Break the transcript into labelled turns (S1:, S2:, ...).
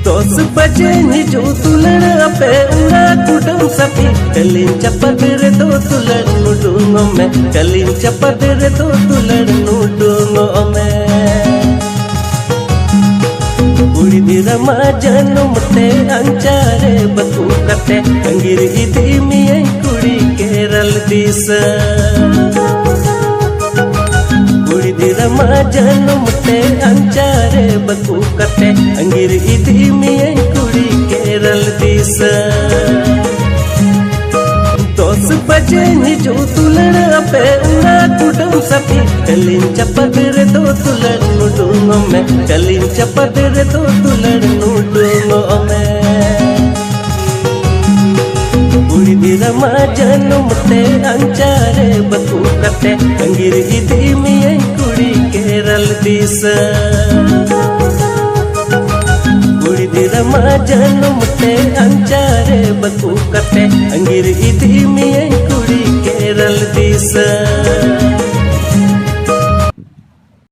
S1: 10 बजे निजो तुलण पे उड़ा कुटुम सखी कलिन चपदरे दो तुलण नुडुंगो में कलिन चपदरे दो तुलण नुडुंगो में उड़ी दिरमा जन्म ते अंचारे बतू कते अंगिर इदी मिये कुड़ी केरल दिस उड़ी दिरमा जन्म ते अंचारे बतू कते अंगिर इदी मिये कुड़ी केरल दिस 10 बजे निजो तुलण पे उड़ा कुटुम सखी कलिन चपदरे दो तुलण नुडुंगो में कलिन चपदरे दो तुलण नुडुंगो में उड़ी दिरमा जन्म ते अंचारे बतू कते अंगिर इदी मिये कुड़ी केरल दिस उड़ी दिरमा जन्म ते अंचारे बतू कते अंगिर